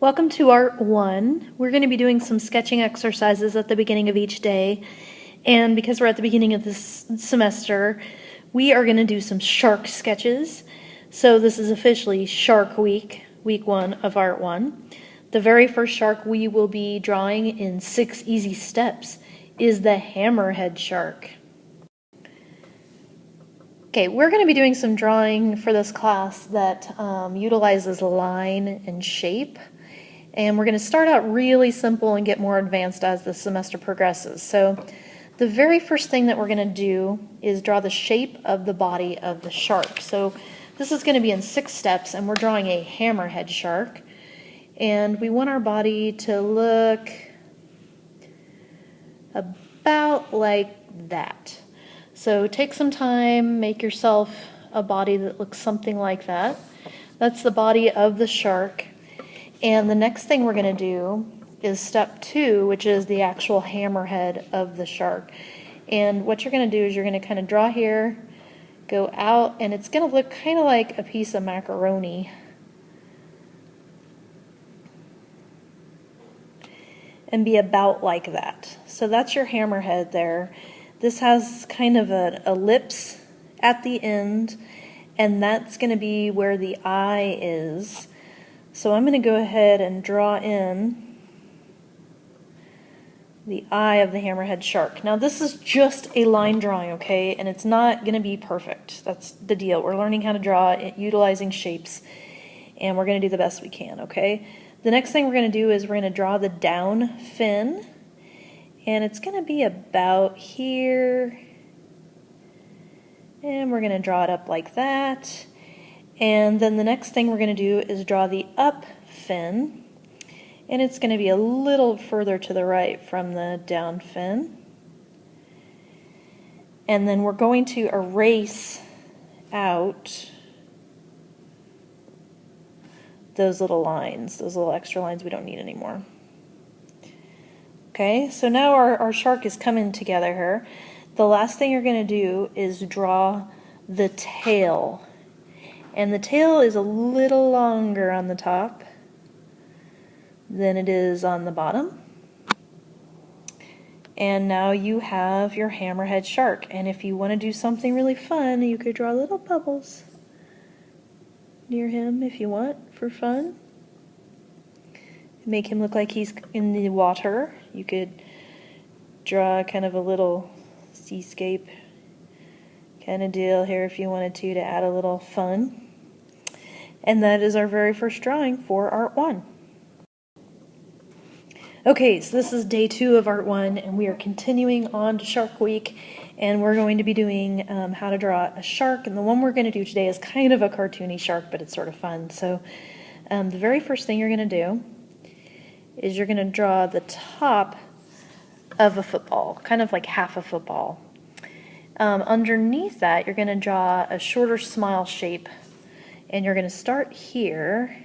Welcome to Art 1. We're going to be doing some sketching exercises at the beginning of each day, and because we're at the beginning of this semester, we are going to do some shark sketches. So this is officially Shark Week, week 1 of Art 1. The very first shark we will be drawing in 6 easy steps is the Hammerhead Shark. Okay, we're going to be doing some drawing for this class that utilizes line and shape. And we're going to start out really simple and get more advanced as the semester progresses. So the very first thing that we're going to do is draw the shape of the body of the shark. So this is going to be in 6 steps, and we're drawing a hammerhead shark. And we want our body to look about like that. So take some time, make yourself a body that looks something like that. That's the body of the shark. And the next thing we're going to do is step 2, which is the actual hammerhead of the shark. And what you're going to do is you're going to kind of draw here, go out, and it's going to look kind of like a piece of macaroni. And be about like that. So that's your hammerhead there. This has kind of an ellipse at the end, and that's going to be where the eye is. So I'm going to go ahead and draw in the eye of the hammerhead shark. Now this is just a line drawing, okay, and it's not going to be perfect. That's the deal. We're learning how to draw it utilizing shapes, and we're going to do the best we can, okay? The next thing we're going to do is we're going to draw the down fin, and it's going to be about here, and we're going to draw it up like that. And then the next thing we're going to do is draw the up fin, and it's going to be a little further to the right from the down fin. And then we're going to erase out those little lines, those little extra lines we don't need anymore. Okay, so now our shark is coming together here. The last thing you're going to do is draw the tail. And the tail is a little longer on the top than it is on the bottom. And now you have your hammerhead shark. And if you want to do something really fun, you could draw little bubbles near him if you want, for fun. Make him look like he's in the water. You could draw kind of a little seascape kind of deal here if you wanted to add a little fun. And that is our very first drawing for Art 1. Okay, so this is day 2 of Art 1, and we are continuing on to Shark Week, and we're going to be doing how to draw a shark, and the one we're going to do today is kind of a cartoony shark, but it's sort of fun. So the very first thing you're going to do is you're going to draw the top of a football, kind of like half a football. Underneath that, you're going to draw a shorter smile shape, and you're going to start here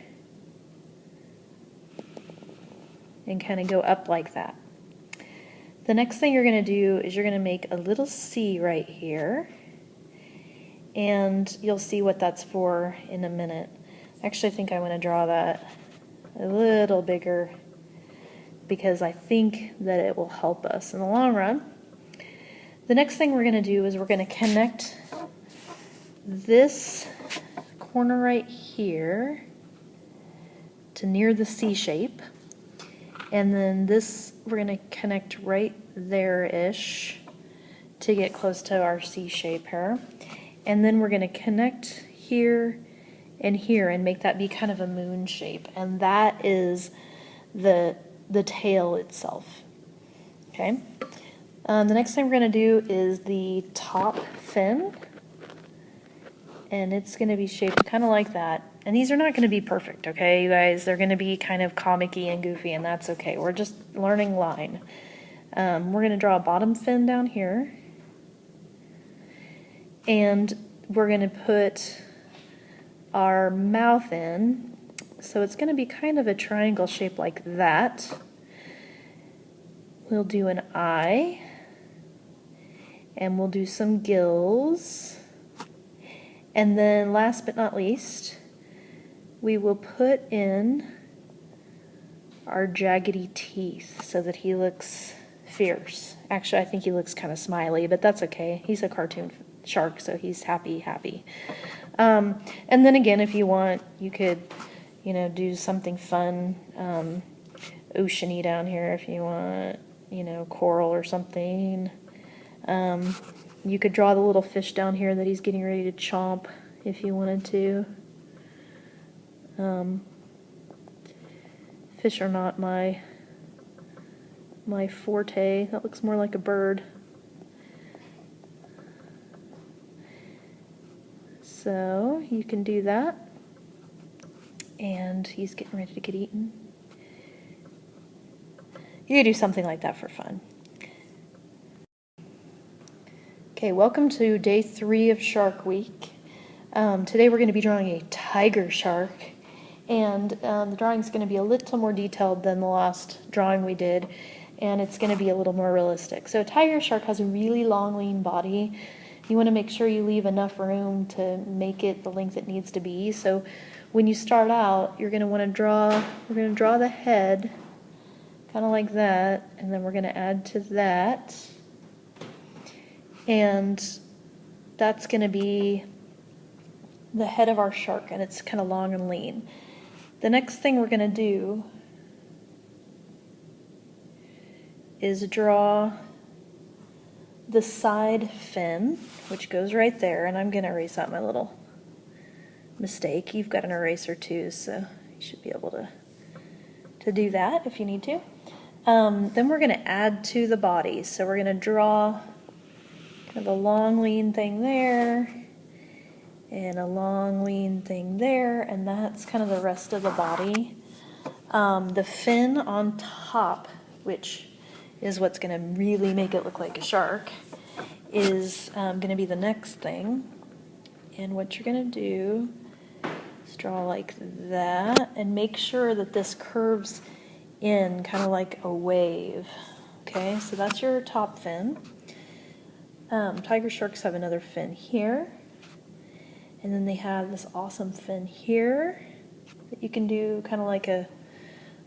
and kind of go up like that. The next thing you're going to do is you're going to make a little C right here, and you'll see what that's for in a minute. Actually, I think I want to draw that a little bigger because I think that it will help us in the long run. The next thing we're going to do is we're going to connect this corner right here to near the C shape, and then this we're going to connect right there-ish to get close to our C shape here, and then we're going to connect here and here and make that be kind of a moon shape, and that is the tail itself. Okay. The next thing we're going to do is the top fin, and it's going to be shaped kind of like that. And these are not going to be perfect, okay, you guys? They're going to be kind of comic-y and goofy, and that's okay. We're just learning line. We're going to draw a bottom fin down here, and we're going to put our mouth in. So it's going to be kind of a triangle shape like that. We'll do an eye, and we'll do some gills. And then last but not least, we will put in our jaggedy teeth so that he looks fierce. Actually, I think he looks kind of smiley, but that's okay. He's a cartoon shark, so he's happy. And then again, if you want, you could, you know, do something fun, oceany down here if you want, you know, coral or something. You could draw the little fish down here that he's getting ready to chomp if you wanted to. Fish are not my forte. That looks more like a bird. So you can do that. And he's getting ready to get eaten. You could do something like that for fun. Okay, welcome to day 3 of Shark Week. Today we're going to be drawing a tiger shark. And the drawing is going to be a little more detailed than the last drawing we did, and it's going to be a little more realistic. So a tiger shark has a really long, lean body. You want to make sure you leave enough room to make it the length it needs to be. So when you start out, you're going to want to draw, we're going to draw the head, kind of like that, and then we're going to add to that. And that's going to be the head of our shark, and it's kind of long and lean. The next thing we're going to do is draw the side fin, which goes right there, and I'm going to erase out my little mistake. You've got an eraser too, so you should be able to do that if you need to. Then we're going to add to the body, so we're going to draw kind of a long lean thing there, and a long lean thing there, and that's kind of the rest of the body. The fin on top, which is what's going to really make it look like a shark, is going to be the next thing. And what you're going to do is draw like that, and make sure that this curves in kind of like a wave. Okay, so that's your top fin. Tiger sharks have another fin here. And then they have this awesome fin here that you can do kind of like a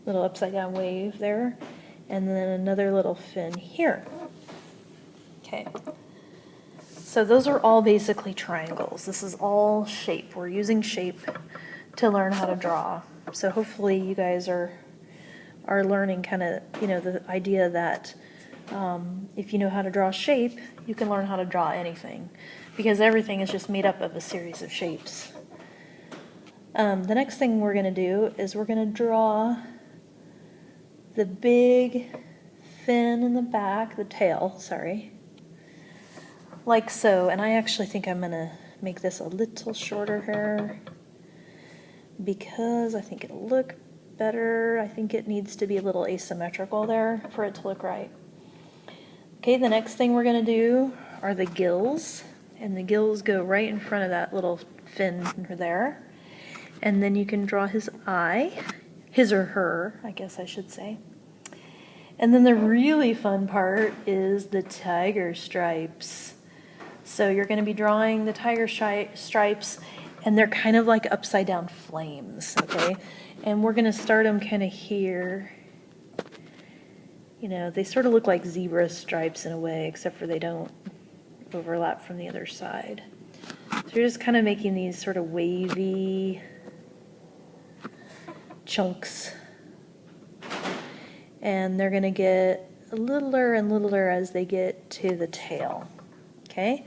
little upside down wave there. And then another little fin here. Okay. So those are all basically triangles. This is all shape. We're using shape to learn how to draw. So hopefully you guys are learning kind of, you know, the idea that if you know how to draw shape, you can learn how to draw anything, because everything is just made up of a series of shapes. The next thing we're going to do is we're going to draw the big fin in the back, the tail, sorry, like so. And I actually think I'm going to make this a little shorter here because I think it'll look better. I think it needs to be a little asymmetrical there for it to look right. Okay, the next thing we're going to do are the gills, and the gills go right in front of that little fin there. And then you can draw his eye, his or her, I guess I should say. And then the really fun part is the tiger stripes. So you're going to be drawing the tiger stripes, and they're kind of like upside down flames, okay? And we're going to start them kind of here. You know, they sort of look like zebra stripes in a way, except for they don't overlap from the other side. So you're just kind of making these sort of wavy chunks. And they're going to get littler and littler as they get to the tail. Okay?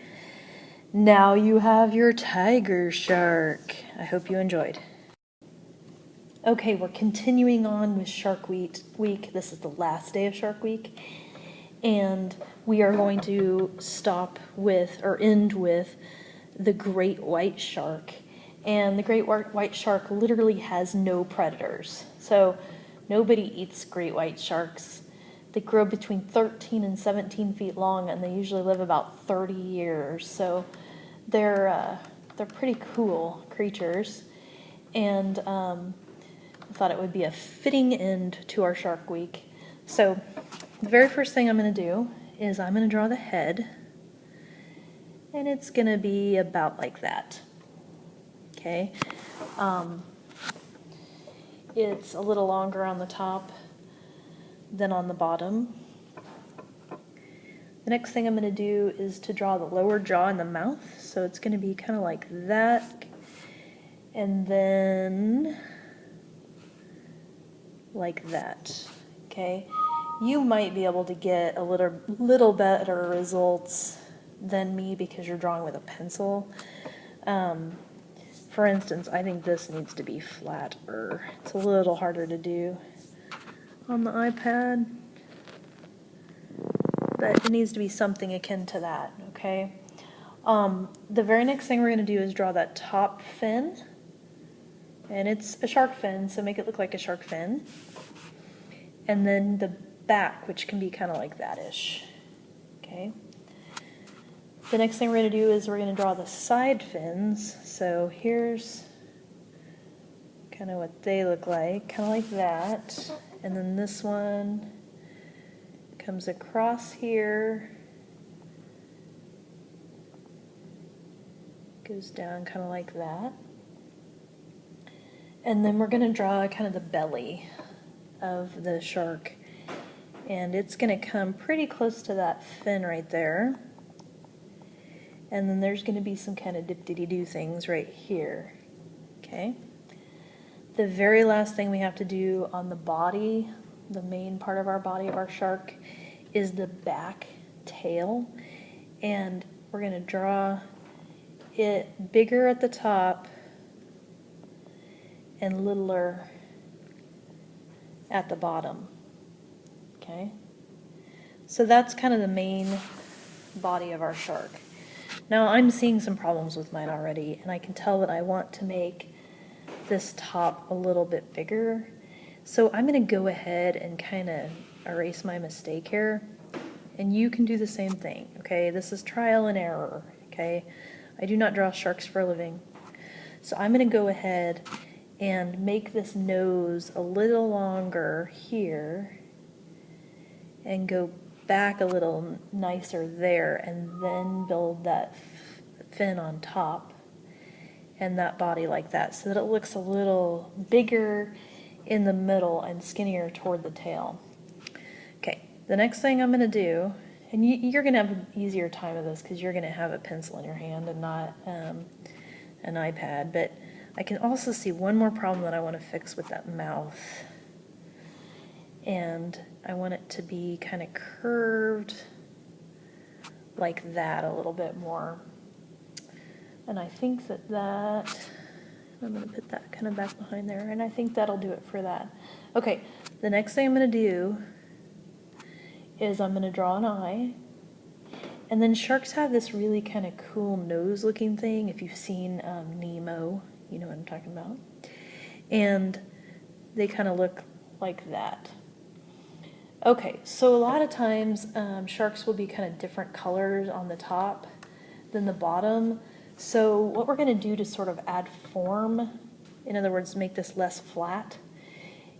Now you have your tiger shark. I hope you enjoyed. Okay, we're continuing on with Shark Week. This is the last day of Shark Week. And we are going to stop with, or end with, the great white shark. And the great white shark literally has no predators. So nobody eats great white sharks. They grow between 13 and 17 feet long, and they usually live about 30 years. So they're pretty cool creatures. And I thought it would be a fitting end to our Shark Week. So the very first thing I'm going to do is I'm going to draw the head, and it's going to be about like that. Okay, it's a little longer on the top then on the bottom. The next thing I'm going to do is to draw the lower jaw and the mouth. So it's going to be kind of like that. And then like that. Okay. You might be able to get a little better results than me because you're drawing with a pencil. For instance, I think this needs to be flatter. It's a little harder to do on the iPad, but it needs to be something akin to that, okay? The very next thing we're going to do is draw that top fin, and it's a shark fin, so make it look like a shark fin. And then the back, which can be kind of like that-ish, okay? The next thing we're going to do is we're going to draw the side fins. So here's kind of what they look like, kind of like that. And then this one comes across here, goes down kind of like that. And then we're going to draw kind of the belly of the shark. And it's going to come pretty close to that fin right there. And then there's going to be some kind of dip-diddy-doo things right here, okay? The very last thing we have to do on the body, the main part of our body of our shark, is the back tail. And we're going to draw it bigger at the top and littler at the bottom, okay? So that's kind of the main body of our shark. Now I'm seeing some problems with mine already, and I can tell that I want to make this top a little bit bigger. So I'm going to go ahead and kind of erase my mistake here, and you can do the same thing, okay? This is trial and error, okay? I do not draw sharks for a living. So I'm going to go ahead and make this nose a little longer here and go back a little nicer there, and then build that fin on top and that body like that, so that it looks a little bigger in the middle and skinnier toward the tail. Okay, the next thing I'm going to do, and you're going to have an easier time of this because you're going to have a pencil in your hand and not an iPad, but I can also see one more problem that I want to fix with that mouth. And I want it to be kind of curved like that a little bit more. And I think that I'm going to put that kind of back behind there, and I think that'll do it for that. Okay, the next thing I'm going to do is I'm going to draw an eye. And then sharks have this really kind of cool nose looking thing. If you've seen Nemo, you know what I'm talking about. And they kind of look like that. Okay, so a lot of times sharks will be kind of different colors on the top than the bottom. So what we're going to do to sort of add form, in other words, make this less flat,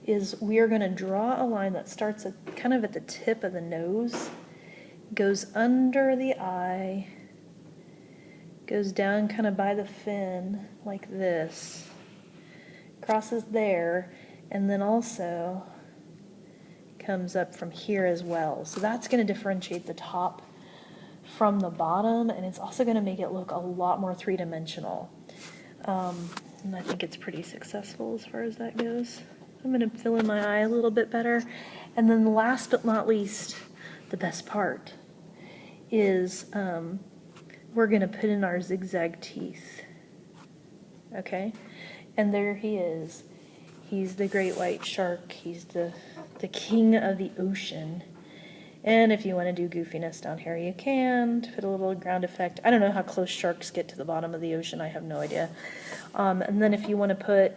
is we are going to draw a line that starts at, kind of at the tip of the nose, goes under the eye, goes down kind of by the fin like this, crosses there, and then also comes up from here as well. So that's going to differentiate the top from the bottom, and it's also going to make it look a lot more three-dimensional. And I think it's pretty successful as far as that goes. I'm going to fill in my eye a little bit better. And then last but not least, the best part is we're going to put in our zigzag teeth. Okay? And there he is. He's the great white shark. He's the king of the ocean. And if you want to do goofiness down here, you can, to put a little ground effect. I don't know how close sharks get to the bottom of the ocean. I have no idea. And then if you want to put,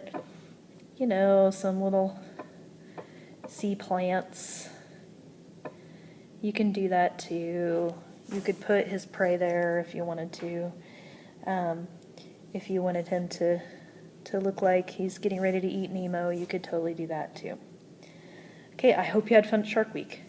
you know, some little sea plants, you can do that too. You could put his prey there if you wanted to. If you wanted him to look like he's getting ready to eat Nemo, you could totally do that too. Okay, I hope you had fun at Shark Week.